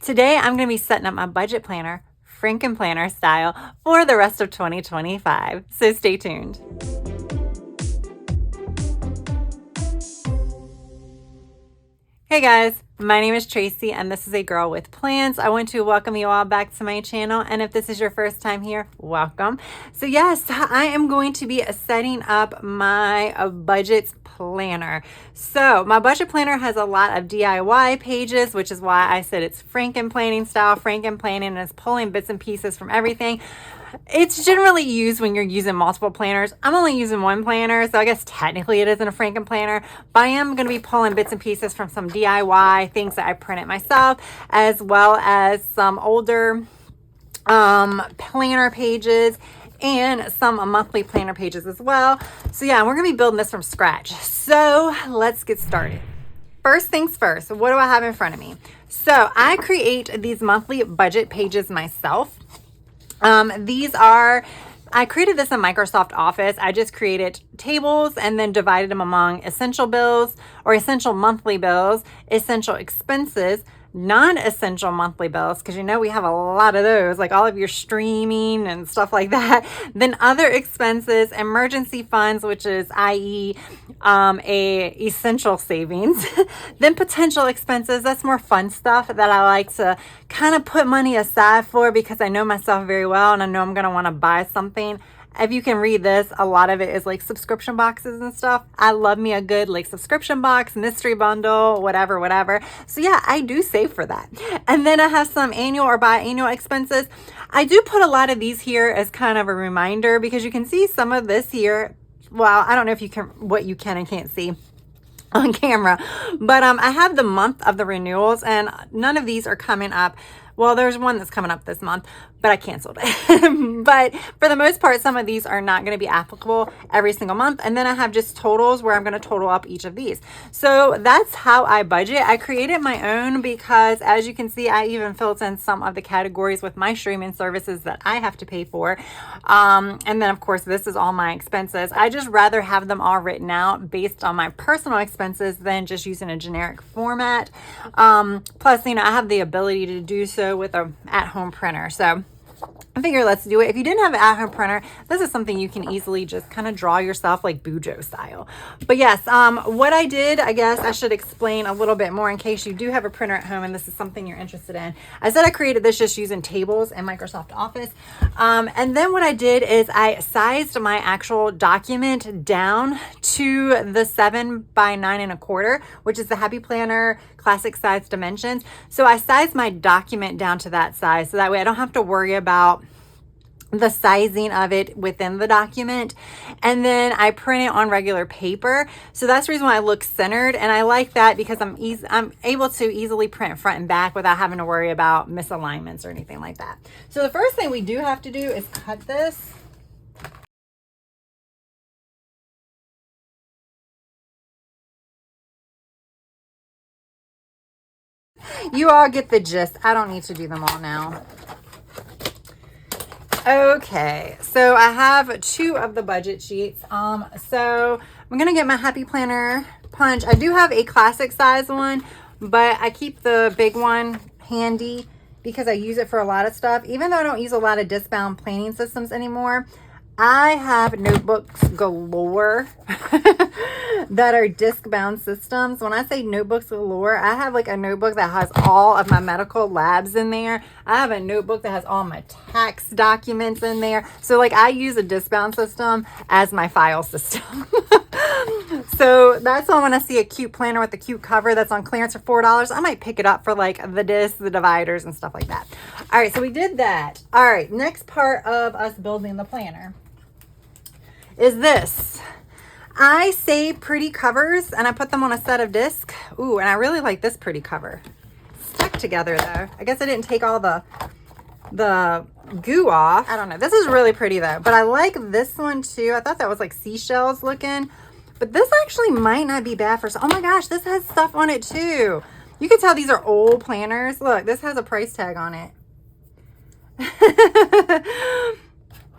Today, I'm going to be setting up my budget planner, Franken Planner style, for the rest of 2025. So stay tuned. Hey guys, my name is Tracy and this is A Girl with Plans. I want to welcome you all back to my channel, and if this is your first time here, welcome. So yes, I am going to be setting up my budget planner. So my budget planner has a lot of DIY pages, which is why I said it's Franken planning style, Franken planning, and it's pulling bits and pieces from everything. It's generally used when you're using multiple planners. I'm only using one planner, so I guess technically it isn't a Franken planner, but I am going to be pulling bits and pieces from some DIY things that I printed myself, as well as some older planner pages and some monthly planner pages as well. So yeah, we're going to be building this from scratch. So let's get started. First things first, what do I have in front of me? So I create these monthly budget pages myself. I created this in Microsoft Office. I just created tables and then divided them among essential bills or essential monthly bills, essential expenses, non-essential monthly bills, because you know we have a lot of those, like all of your streaming and stuff like that. Then other expenses, emergency funds, which is i.e. a essential savings. Then potential expenses, that's more fun stuff that I like to kind of put money aside for, because I know myself very well and I know I'm going to want to buy something. If you can read this, a lot of it is like subscription boxes and stuff. I love me a good like subscription box, mystery bundle, whatever. So yeah, I do save for that. And then I have some annual or biannual expenses. I do put a lot of these here as kind of a reminder, because you can see some of this here. Well, I don't know if you can, what you can and can't see on camera, but I have the month of the renewals, and none of these are coming up. Well, there's one that's coming up this month, but I canceled it. But for the most part, some of these are not going to be applicable every single month. And then I have just totals where I'm going to total up each of these. So that's how I budget. I created my own because, as you can see, I even filled in some of the categories with my streaming services that I have to pay for. And then, of course, this is all my expenses. I just rather have them all written out based on my personal expenses than just using a generic format. Plus, you know, I have the ability to do so with an at-home printer. So I figure let's do it. If you didn't have an at-home printer, this is something you can easily just kind of draw yourself, like Bujo style. But yes, what I did, I guess I should explain a little bit more in case you do have a printer at home and this is something you're interested in. I said I created this just using tables in Microsoft Office. And then what I did is I sized my actual document down to the 7 by 9 1/4, which is the Happy Planner classic size dimensions. So I sized my document down to that size, so that way I don't have to worry about the sizing of it within the document. And then I print it on regular paper. So that's the reason why it looks centered. And I like that because I'm able to easily print front and back without having to worry about misalignments or anything like that. So the first thing we do have to do is cut this. You all get the gist. I don't need to do them all now. Okay, so I have 2 of the budget sheets. So I'm gonna get my Happy Planner punch. I do have a classic size one, but I keep the big one handy because I use it for a lot of stuff. Even though I don't use a lot of disc-bound planning systems anymore, I have notebooks galore that are disc-bound systems. When I say notebooks galore, I have like a notebook that has all of my medical labs in there. I have a notebook that has all my tax documents in there. So like I use a disc-bound system as my file system. So that's why when I see a cute planner with a cute cover that's on clearance for $4, I might pick it up for like the discs, the dividers, and stuff like that. All right, so we did that. All right, next part of us building the planner is this. I save pretty covers and I put them on a set of discs. Ooh, and I really like this pretty cover. Stuck together though. I guess I didn't take all the goo off. I don't know. This is really pretty though, but I like this one too. I thought that was like seashells looking, but this actually might not be bad for, oh my gosh, this has stuff on it too. You can tell these are old planners. Look, this has a price tag on it.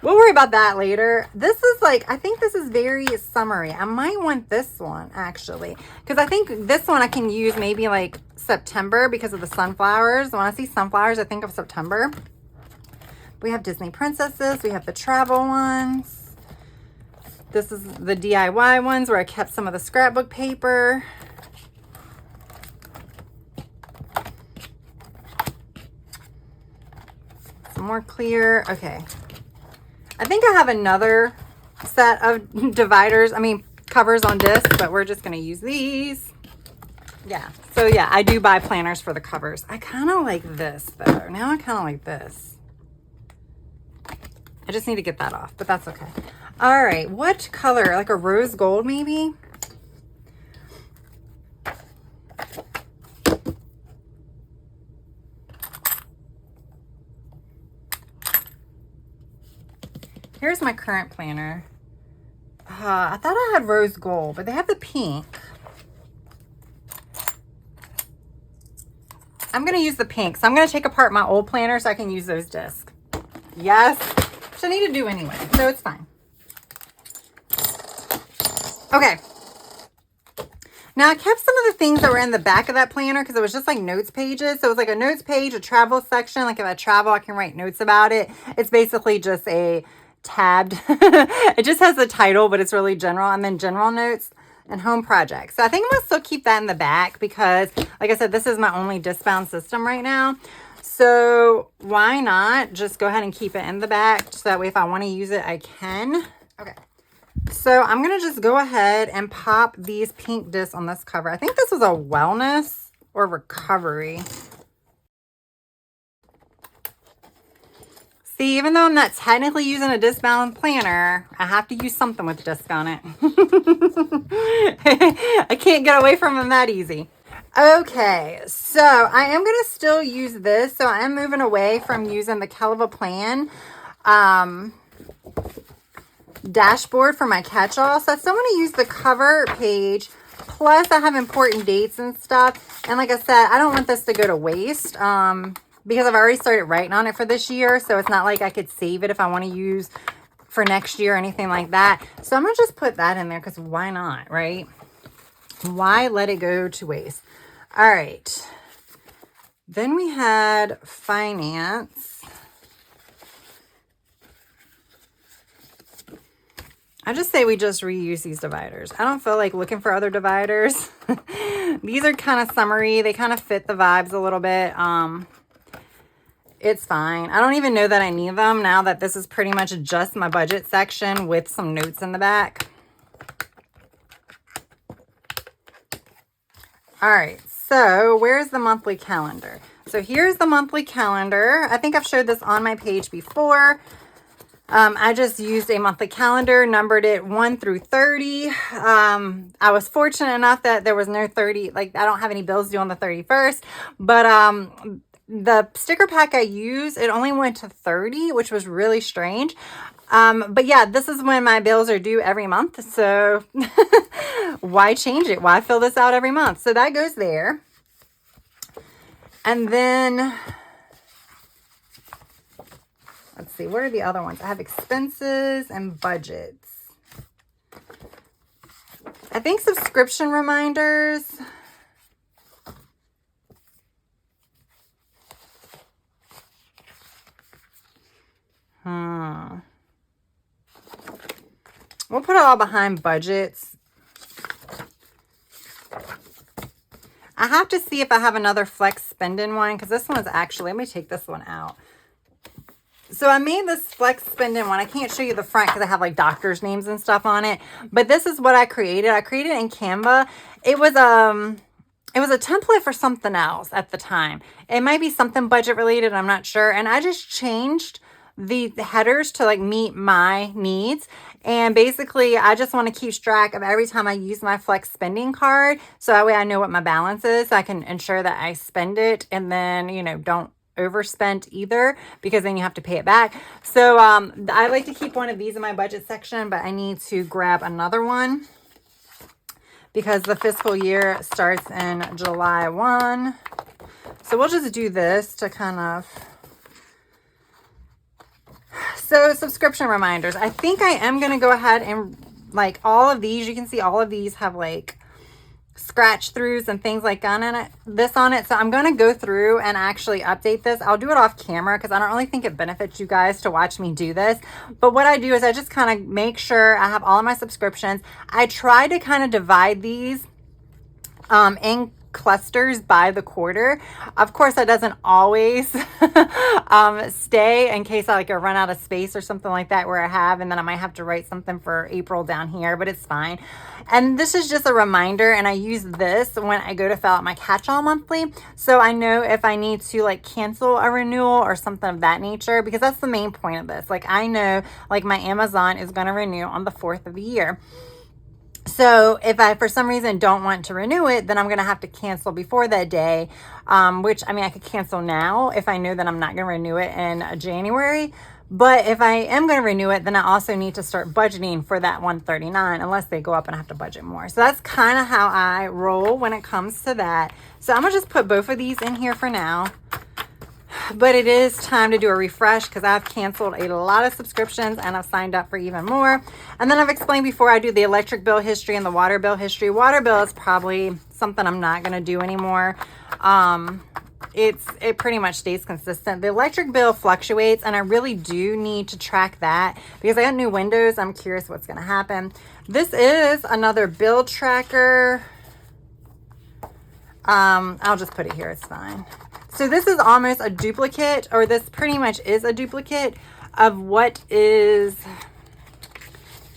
We'll worry about that later. This is like, I think this is very summery. I might want this one actually, because I think this one I can use maybe like September because of the sunflowers. When I see sunflowers, I think of September. We have Disney princesses. We have the travel ones. This is the DIY ones where I kept some of the scrapbook paper. Some more clear. Okay. I think I have another set of dividers, covers on disc, but we're just going to use these. Yeah. So yeah, I do buy planners for the covers. I kind of like this though. Now I kind of like this. I just need to get that off, but that's okay. All right. What color? Like a rose gold maybe? Here's my current planner. I thought I had rose gold, but they have the pink. I'm going to use the pink. So I'm going to take apart my old planner so I can use those discs. Yes. Which I need to do anyway, so it's fine. Okay. Now I kept some of the things that were in the back of that planner because it was just like notes pages. So it was like a notes page, a travel section. Like if I travel, I can write notes about it. It's basically just a tabbed. It just has the title, but it's really general. And then general notes and home projects. So I think I'm going to still keep that in the back because, like I said, this is my only disc-bound system right now. So why not just go ahead and keep it in the back so that way if I want to use it, I can. Okay. So I'm going to just go ahead and pop these pink discs on this cover. I think this was a wellness or recovery. See, even though I'm not technically using a disc-bound planner, I have to use something with disc on it. I can't get away from them that easy. Okay, so I am going to still use this. So I am moving away from using the Canva plan dashboard for my catch-all. So I still want to use the cover page. Plus, I have important dates and stuff. And like I said, I don't want this to go to waste. Because I've already started writing on it for this year. So it's not like I could save it if I want to use for next year or anything like that. So I'm going to just put that in there because why not, right? Why let it go to waste? All right. Then we had finance. I just say we just reuse these dividers. I don't feel like looking for other dividers. These are kind of summery. They kind of fit the vibes a little bit. It's fine. I don't even know that I need them now that this is pretty much just my budget section with some notes in the back. All right, so where's the monthly calendar? So here's the monthly calendar. I think I've showed this on my page before. I just used a monthly calendar, numbered it 1 through 30. I was fortunate enough that there was no 30, like I don't have any bills due on the 31st, but the sticker pack I used, it only went to 30, which was really strange. But yeah, this is when my bills are due every month. So why change it? Why fill this out every month? So that goes there. And then, let's see, what are the other ones? I have expenses and budgets. I think subscription reminders. We'll put it all behind budgets. I have to see if I have another flex spending one because this one's actually, let me take this one out. So I made this flex spending one. I can't show you the front because I have like doctors' names and stuff on it. But this is what I created. I created it in Canva. It was a template for something else at the time. It might be something budget related. I'm not sure. And I just changed the headers to like meet my needs. And basically I just want to keep track of every time I use my flex spending card. So that way I know what my balance is. So I can ensure that I spend it and then, you know, don't overspend either because then you have to pay it back. So I like to keep one of these in my budget section, but I need to grab another one because the fiscal year starts in July 1. So we'll just do this to kind of So subscription reminders. I think I am going to go ahead and like all of these, you can see all of these have like scratch throughs and things like this on it. So I'm going to go through and actually update this. I'll do it off camera because I don't really think it benefits you guys to watch me do this. But what I do is I just kind of make sure I have all of my subscriptions. I try to kind of divide these in clusters by the quarter. Of course, that doesn't always stay in case I like run out of space or something like that where I have, and then I might have to write something for April down here, but it's fine. And this is just a reminder, and I use this when I go to fill out my catch-all monthly. So I know if I need to like cancel a renewal or something of that nature, because that's the main point of this. Like I know like my Amazon is going to renew on the 4th of the year. So if I, for some reason, don't want to renew it, then I'm going to have to cancel before that day, which, I mean, I could cancel now if I know that I'm not going to renew it in January. But if I am going to renew it, then I also need to start budgeting for that $139, unless they go up and I have to budget more. So that's kind of how I roll when it comes to that. So I'm going to just put both of these in here for now. But it is time to do a refresh because I've canceled a lot of subscriptions and I've signed up for even more. And then I've explained before, I do the electric bill history and the water bill history. Water bill is probably something I'm not going to do anymore. It pretty much stays consistent. The electric bill fluctuates and I really do need to track that because I got new windows. I'm curious what's going to happen. This is another bill tracker. I'll just put it here. It's fine. So this is almost a duplicate, or this pretty much is a duplicate of what is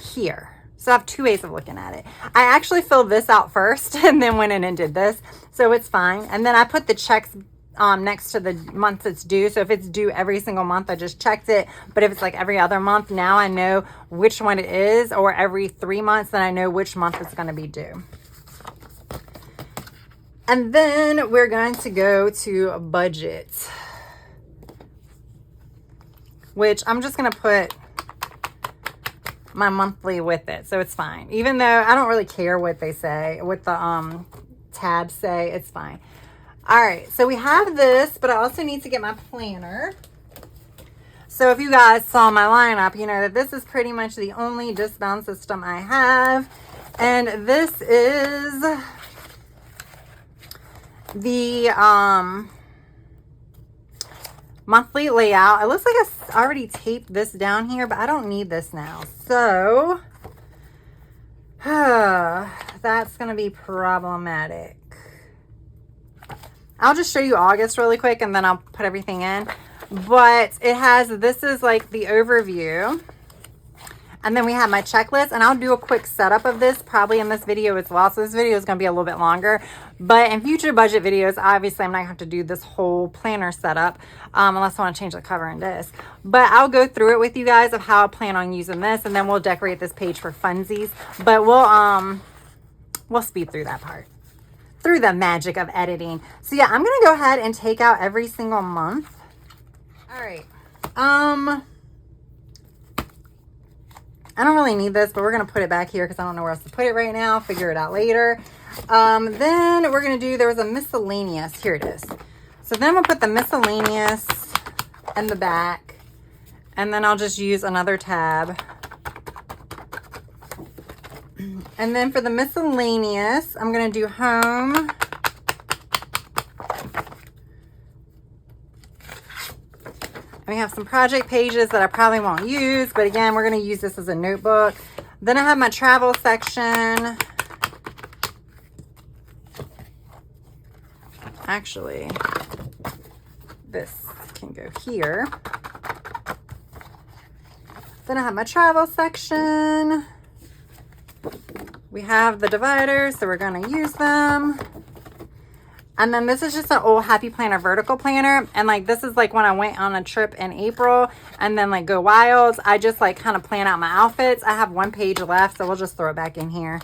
here. So I have two ways of looking at it. I actually filled this out first and then went in and did this. So it's fine. And then I put the checks next to the month it's due. So if it's due every single month, I just checked it. But if it's like every other month, now I know which one it is, or every 3 months, then I know which month it's going to be due. And then we're going to go to budget, which I'm just going to put my monthly with it. So it's fine. Even though I don't really care what they say, what the tabs say, it's fine. All right. So we have this, but I also need to get my planner. So if you guys saw my lineup, you know that this is pretty much the only discount system I have. And this is the monthly layout. It looks like I already taped this down here, but I don't need this now. So that's going to be problematic. I'll just show you August really quick and then I'll put everything in. But it has, this is like the overview. And then we have my checklist, and I'll do a quick setup of this probably in this video as well. So this video is going to be a little bit longer, but in future budget videos, obviously I'm not going to have to do this whole planner setup unless I want to change the cover and disc. But I'll go through it with you guys of how I plan on using this, and then we'll decorate this page for funsies. But we'll speed through that part through the magic of editing. So yeah, I'm going to go ahead and take out every single month. All right. I don't really need this, but we're going to put it back here because I don't know where else to put it right now. Figure it out later. Then we're going to do, there was a miscellaneous. Here it is. So then we'll put the miscellaneous in the back. And then I'll just use another tab. And then for the miscellaneous, I'm going to do home. We have some project pages that I probably won't use, but again, we're going to use this as a notebook. Then I have my travel section. Actually, this can go here. Then I have my travel section. We have the dividers, so we're going to use them. And then this is just an old Happy Planner vertical planner. And like, this is like when I went on a trip in April and then like go wild. I just like kind of plan out my outfits. I have one page left, so we'll just throw it back in here.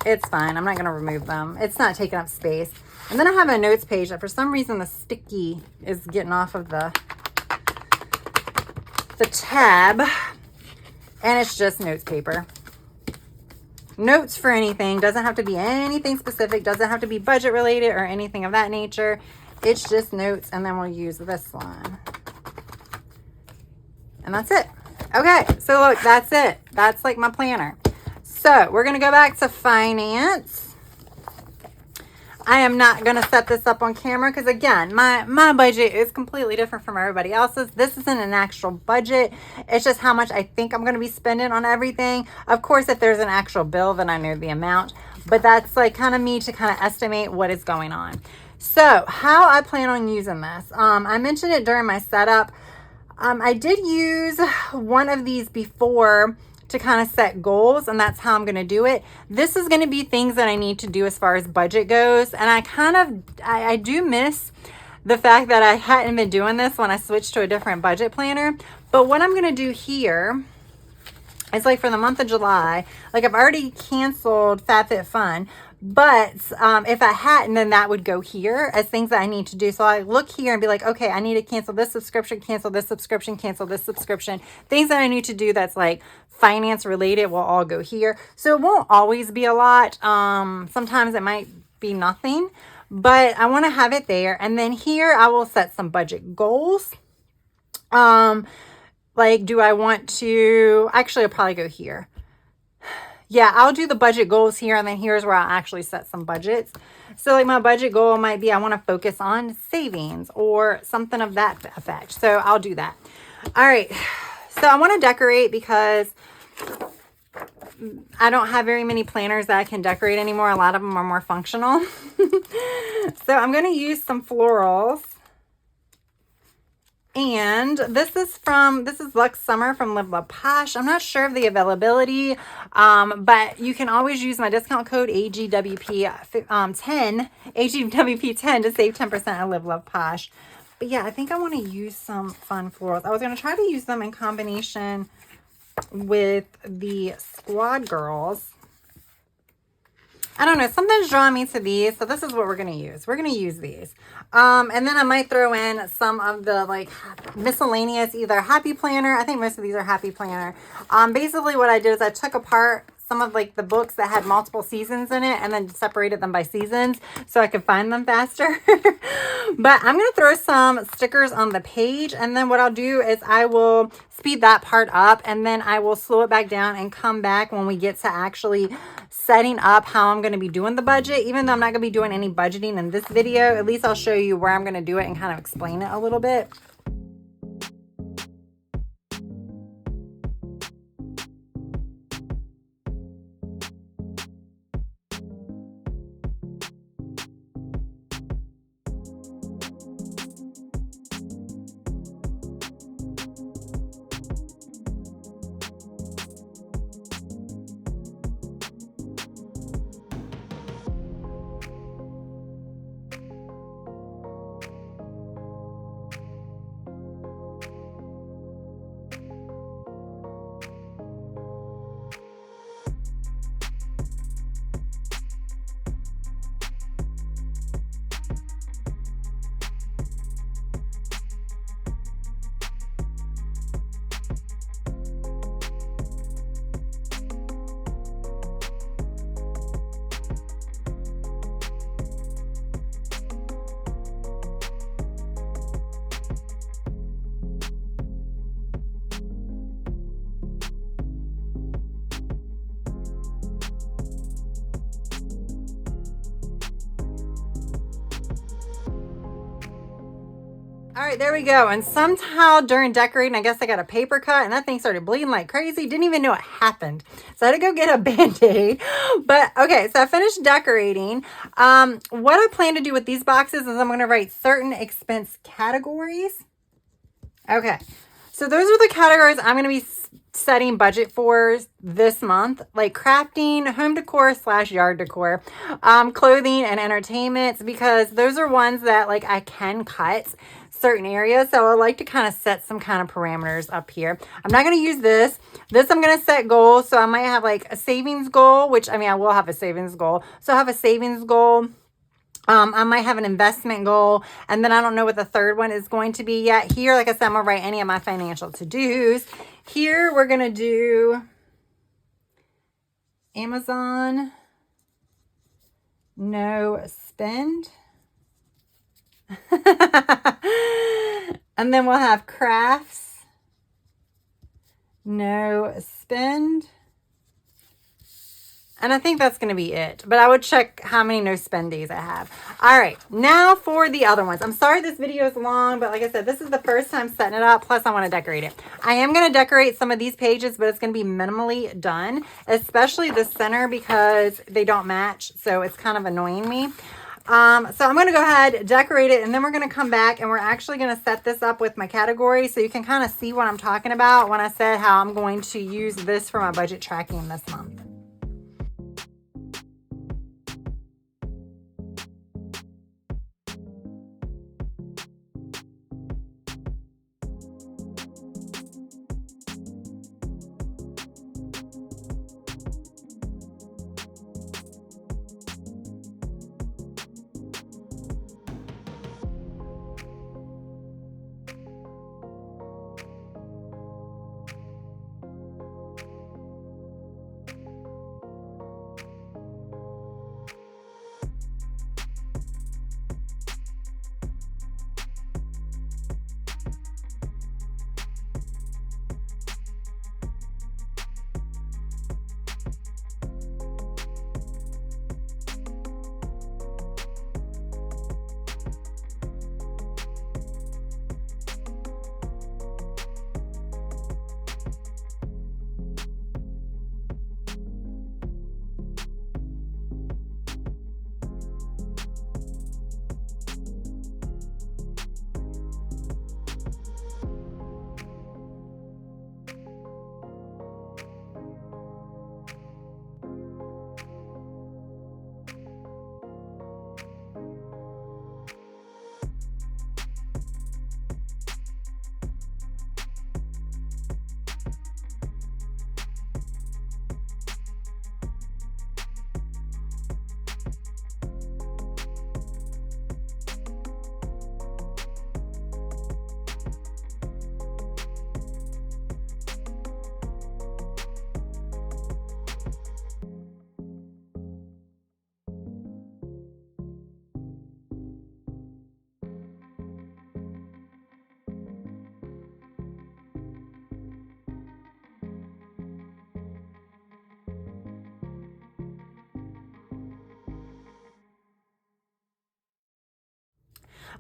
It's fine. I'm not going to remove them. It's not taking up space. And then I have a notes page that for some reason the sticky is getting off of the tab. And it's just notes paper. Notes for anything. Doesn't have to be anything specific. Doesn't have to be budget related or anything of that nature. It's just notes. And then we'll use this one. And that's it. Okay, so look, that's it. That's like my planner. So we're going to go back to finance. I am not going to set this up on camera because, again, my budget is completely different from everybody else's. This isn't an actual budget. It's just how much I think I'm going to be spending on everything. Of course, if there's an actual bill, then I know the amount. But that's like kind of me to kind of estimate what is going on. So how I plan on using this. I mentioned it during my setup. I did use one of these before to kind of set goals, and that's how I'm going to do it. This is going to be things that I need to do as far as budget goes. And I do miss the fact that I hadn't been doing this when I switched to a different budget planner. But what I'm going to do here is, like, for the month of July, like, I've already canceled FabFitFun. But if I hadn't, then that would go here as things that I need to do. So I look here and be like, okay, I need to cancel this subscription, cancel this subscription, cancel this subscription. Things that I need to do that's like finance related will all go here. So it won't always be a lot. Sometimes it might be nothing, but I want to have it there. And then here I will set some budget goals. Like, do I want to, actually I'll probably go here. Yeah, I'll do the budget goals here, and then here's where I'll actually set some budgets. So like my budget goal might be I want to focus on savings or something of that effect. So I'll do that. All right. So I want to decorate because I don't have very many planners that I can decorate anymore. A lot of them are more functional. So I'm going to use some florals. And this is Luxe Summer from Live Love Posh. I'm not sure of the availability, but you can always use my discount code AGWP10 to save 10% at Live Love Posh. But yeah, I think I want to use some fun florals. I was going to try to use them in combination with the Squad Girls. I don't know, something's drawing me to these, so this is what we're going to use. We're going to use these. And then I might throw in some of the like miscellaneous, either Happy Planner. I think most of these are Happy Planner. Basically what I did is I took apart some of like the books that had multiple seasons in it and then separated them by seasons so I could find them faster. But I'm going to throw some stickers on the page, and then what I'll do is I will speed that part up, and then I will slow it back down and come back when we get to actually setting up how I'm going to be doing the budget. Even though I'm not going to be doing any budgeting in this video, at least I'll show you where I'm going to do it and kind of explain it a little bit. All right, there we go. And somehow during decorating, I guess I got a paper cut and that thing started bleeding like crazy. Didn't even know it happened. So I had to go get a Band-Aid. But okay, so I finished decorating. What I plan to do with these boxes is I'm going to write certain expense categories. Okay, so those are the categories I'm going to be setting budget for this month, like crafting, home decor / yard decor, clothing and entertainments, because those are ones that like I can cut certain areas. So I like to kind of set some kind of parameters up here. I'm not going to use this. I'm going to set goals. So I might have like a savings goal, which I mean, I will have a savings goal. So I have a savings goal. I might have an investment goal, and then I don't know what the third one is going to be yet. Here, like I said, I'm going to write any of my financial to-dos. Here, we're going to do Amazon, no spend. And then we'll have crafts, no spend. And I think that's going to be it. But I would check how many no spend days I have. All right. Now for the other ones. I'm sorry this video is long, but like I said, this is the first time setting it up. Plus, I want to decorate it. I am going to decorate some of these pages, but it's going to be minimally done, especially the center because they don't match. So it's kind of annoying me. So I'm going to go ahead, decorate it, and then we're going to come back and we're actually going to set this up with my category so you can kind of see what I'm talking about when I said how I'm going to use this for my budget tracking this month.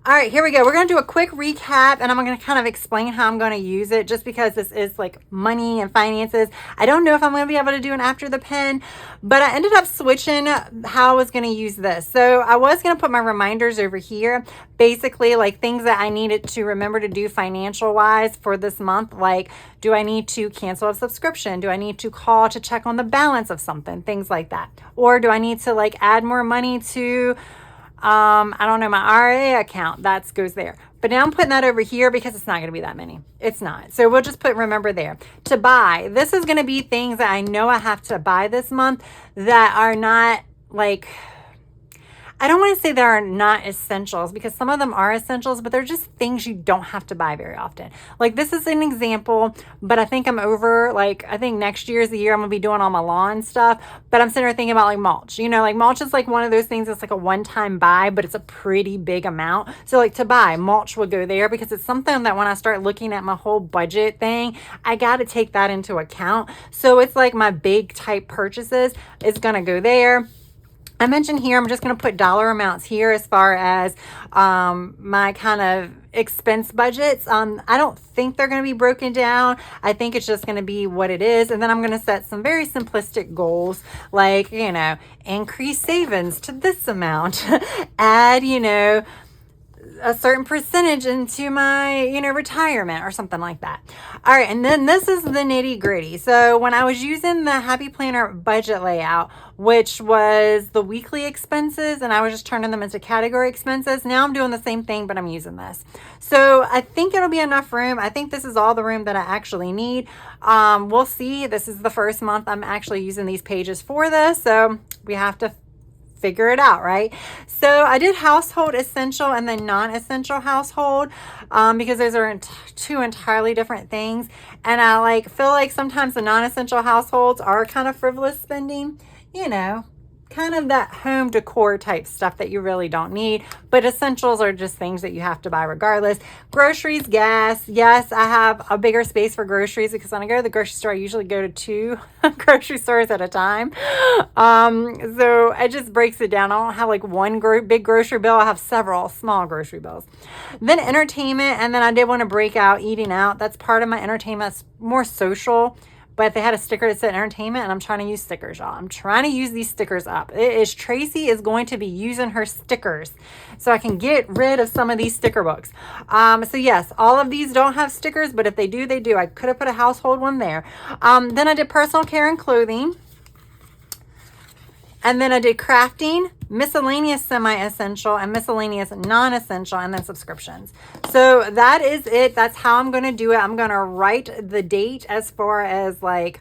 All right, here we go. We're going to do a quick recap and I'm going to kind of explain how I'm going to use it just because this is like money and finances. I don't know if I'm going to be able to do an after the pen, but I ended up switching how I was going to use this. So I was going to put my reminders over here, basically like things that I needed to remember to do financial wise for this month. Like, do I need to cancel a subscription? Do I need to call to check on the balance of something? Things like that. Or do I need to like add more money to I don't know, my RA account, that goes there. But now I'm putting that over here because it's not going to be that many. It's not. So we'll just put remember there. To buy, this is going to be things that I know I have to buy this month that are not like, I don't want to say they are not essentials because some of them are essentials, but they're just things you don't have to buy very often. Like this is an example, but I think I'm over, like, I think next year is the year I'm going to be doing all my lawn stuff, but I'm sitting there thinking about like mulch, you know, like mulch is like one of those things that's like a one-time buy, but it's a pretty big amount. So like to buy, mulch will go there because it's something that when I start looking at my whole budget thing, I got to take that into account. So it's like my big type purchases is going to go there. I mentioned here, I'm just going to put dollar amounts here as far as my kind of expense budgets. I don't think they're going to be broken down. I think it's just going to be what it is. And then I'm going to set some very simplistic goals like, you know, increase savings to this amount, add, you know, a certain percentage into my, you know, retirement or something like that. All right. And then this is the nitty gritty. So when I was using the Happy Planner budget layout, which was the weekly expenses, and I was just turning them into category expenses. Now I'm doing the same thing, but I'm using this. So I think it'll be enough room. I think this is all the room that I actually need. We'll see. This is the first month I'm actually using these pages for this. So we have to figure it out, right? So I did household essential and then non-essential household because those are two entirely different things. And I feel like sometimes the non-essential households are kind of frivolous spending, you know, kind of that home decor type stuff that you really don't need, but essentials are just things that you have to buy regardless. Groceries, gas. Yes, I have a bigger space for groceries because when I go to the grocery store, I usually go to 2 grocery stores at a time. So it just breaks it down. I don't have like one big grocery bill. I have several small grocery bills. Then entertainment, and then I did want to break out eating out. That's part of my entertainment. It's more social. But they had a sticker that said entertainment, and I'm trying to use stickers, y'all. I'm trying to use these stickers up. Tracy is going to be using her stickers so I can get rid of some of these sticker books. So yes, all of these don't have stickers, but if they do, they do. I could have put a household one there. Then I did personal care and clothing. And then I did crafting, miscellaneous semi-essential, and miscellaneous non-essential, and then subscriptions. So that is it. That's how I'm going to do it. I'm going to write the date as far as like,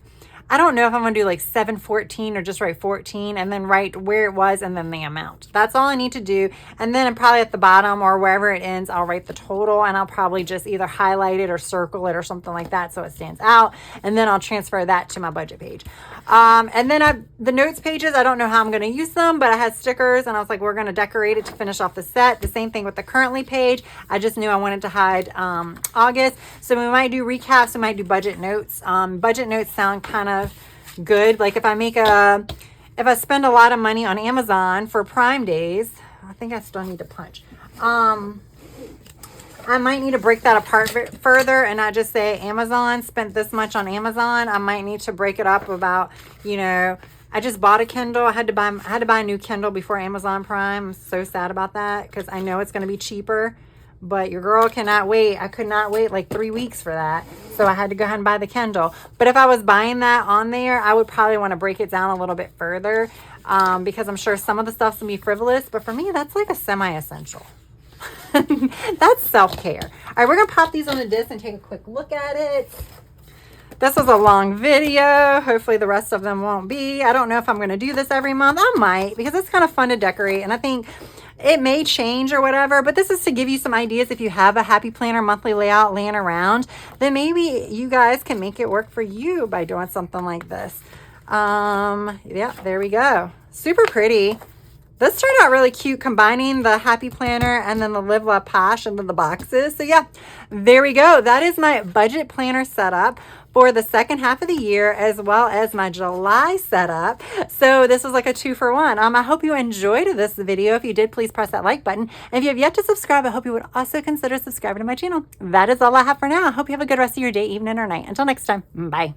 I don't know if I'm going to do like 7/14 or just write 14 and then write where it was and then the amount. That's all I need to do. And then probably at the bottom or wherever it ends, I'll write the total, and I'll probably just either highlight it or circle it or something like that so it stands out. And then I'll transfer that to my budget page. And then the notes pages, I don't know how I'm going to use them, but I had stickers and I was like, we're going to decorate it to finish off the set. The same thing with the currently page. I just knew I wanted to hide August. So we might do recaps. We might do budget notes. Budget notes sound kind of good. Like if I spend a lot of money on Amazon for Prime days, I think I still need to punch. I might need to break that apart further and not just say Amazon spent this much on Amazon. I might need to break it up about, I just bought a Kindle. I had to buy a new Kindle before Amazon Prime. I'm so sad about that because I know it's going to be cheaper, but your girl cannot wait. I could not wait like 3 weeks for that. So I had to go ahead and buy the Kindle. But if I was buying that on there, I would probably want to break it down a little bit further because I'm sure some of the stuff's going to be frivolous. But for me, that's like a semi-essential. That's self-care. All right, we're going to pop these on the disc and take a quick look at it. This was a long video. Hopefully the rest of them won't be. I don't know if I'm going to do this every month. I might because it's kind of fun to decorate. And I think it may change or whatever, but this is to give you some ideas. If you have a happy planner monthly layout laying around, then maybe you guys can make it work for you by doing something like this. Yeah, there we go. Super pretty. This turned out really cute, combining the happy planner and then the Live Love Posh and then the boxes. So yeah, there we go. That is my budget planner setup for the second half of the year, as well as my July setup. So this was like a 2-for-1. I hope you enjoyed this video. If you did, please press that like button. And if you have yet to subscribe, I hope you would also consider subscribing to my channel. That is all I have for now. I hope you have a good rest of your day, evening, or night. Until next time, bye.